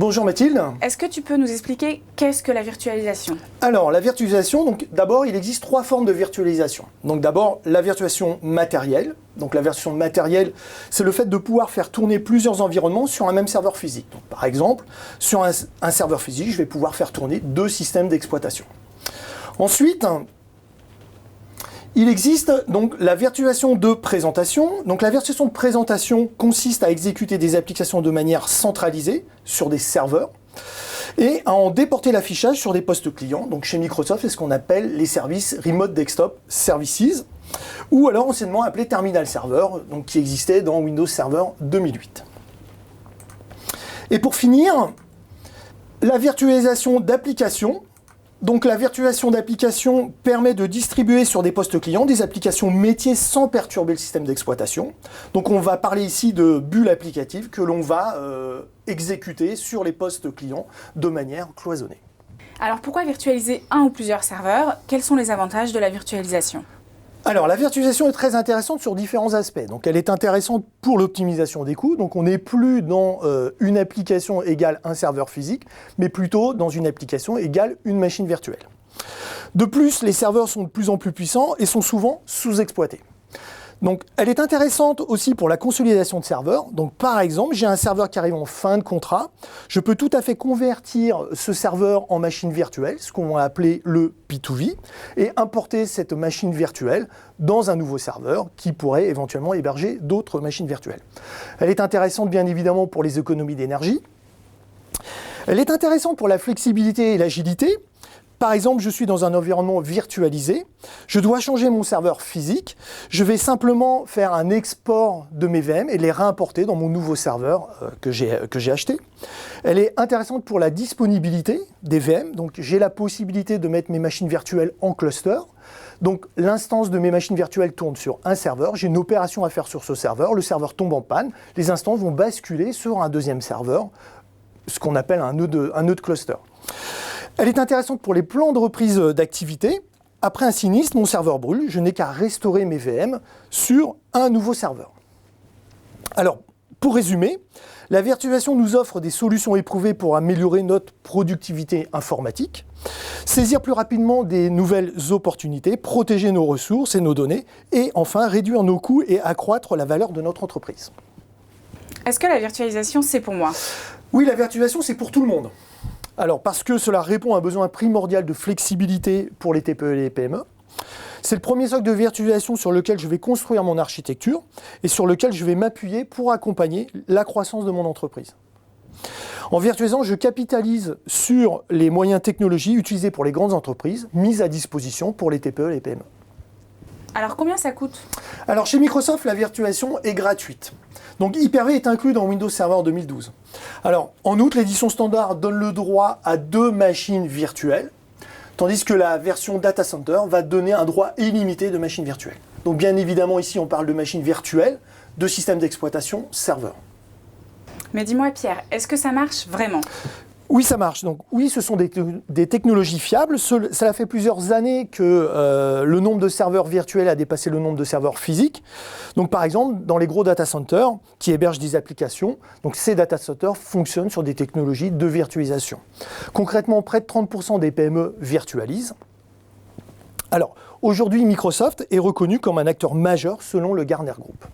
Bonjour Mathilde. Est-ce que tu peux nous expliquer qu'est-ce que la virtualisation? Alors la virtualisation, donc d'abord il existe trois formes de virtualisation. Donc d'abord la virtualisation matérielle. Donc la virtualisation matérielle, c'est le fait de pouvoir faire tourner plusieurs environnements sur un même serveur physique. Donc, par exemple, sur un serveur physique, je vais pouvoir faire tourner deux systèmes d'exploitation. Ensuite, il existe donc la virtualisation de présentation. Donc la virtualisation de présentation consiste à exécuter des applications de manière centralisée sur des serveurs et à en déporter l'affichage sur des postes clients. Donc chez Microsoft, c'est ce qu'on appelle les services Remote Desktop Services, ou alors anciennement appelé Terminal Server, donc qui existait dans Windows Server 2008. Et pour finir, la virtualisation d'applications. Donc la virtualisation d'applications permet de distribuer sur des postes clients des applications métiers sans perturber le système d'exploitation. Donc on va parler ici de bulles applicatives que l'on va exécuter sur les postes clients de manière cloisonnée. Alors pourquoi virtualiser un ou plusieurs serveurs? Quels sont les avantages de la virtualisation? Alors la virtualisation est très intéressante sur différents aspects. Donc elle est intéressante pour l'optimisation des coûts. Donc on n'est plus dans une application égale un serveur physique, mais plutôt dans une application égale une machine virtuelle. De plus, les serveurs sont de plus en plus puissants et sont souvent sous-exploités. Donc elle est intéressante aussi pour la consolidation de serveurs. Donc par exemple, j'ai un serveur qui arrive en fin de contrat. Je peux tout à fait convertir ce serveur en machine virtuelle, ce qu'on va appeler le P2V, et importer cette machine virtuelle dans un nouveau serveur qui pourrait éventuellement héberger d'autres machines virtuelles. Elle est intéressante bien évidemment pour les économies d'énergie. Elle est intéressante pour la flexibilité et l'agilité. Par exemple, je suis dans un environnement virtualisé, je dois changer mon serveur physique, je vais simplement faire un export de mes VM et les réimporter dans mon nouveau serveur que j'ai acheté. Elle est intéressante pour la disponibilité des VM, donc j'ai la possibilité de mettre mes machines virtuelles en cluster. Donc l'instance de mes machines virtuelles tourne sur un serveur, j'ai une opération à faire sur ce serveur, le serveur tombe en panne, les instances vont basculer sur un deuxième serveur, ce qu'on appelle un nœud de cluster. Elle est intéressante pour les plans de reprise d'activité. Après un sinistre, mon serveur brûle, je n'ai qu'à restaurer mes VM sur un nouveau serveur. Alors, pour résumer, la virtualisation nous offre des solutions éprouvées pour améliorer notre productivité informatique, saisir plus rapidement des nouvelles opportunités, protéger nos ressources et nos données, et enfin réduire nos coûts et accroître la valeur de notre entreprise. Est-ce que la virtualisation, c'est pour moi? Oui, la virtualisation, c'est pour tout le monde. Alors, parce que cela répond à un besoin primordial de flexibilité pour les TPE et les PME. C'est le premier socle de virtualisation sur lequel je vais construire mon architecture et sur lequel je vais m'appuyer pour accompagner la croissance de mon entreprise. En virtualisant, je capitalise sur les moyens technologiques utilisés pour les grandes entreprises, mis à disposition pour les TPE et les PME. Alors combien ça coûte? Alors chez Microsoft, la virtualisation est gratuite. Donc Hyper-V est inclus dans Windows Server 2012. Alors en outre, l'édition standard donne le droit à 2 machines virtuelles, tandis que la version Data Center va donner un droit illimité de machines virtuelles. Donc bien évidemment ici on parle de machines virtuelles, de systèmes d'exploitation serveurs. Mais dis-moi Pierre, est-ce que ça marche vraiment? Oui, ça marche. Donc oui, ce sont des technologies fiables. Cela fait plusieurs années que le nombre de serveurs virtuels a dépassé le nombre de serveurs physiques. Donc par exemple, dans les gros data centers qui hébergent des applications, donc ces data centers fonctionnent sur des technologies de virtualisation. Concrètement, près de 30% des PME virtualisent. Alors, aujourd'hui, Microsoft est reconnu comme un acteur majeur selon le Gartner Group.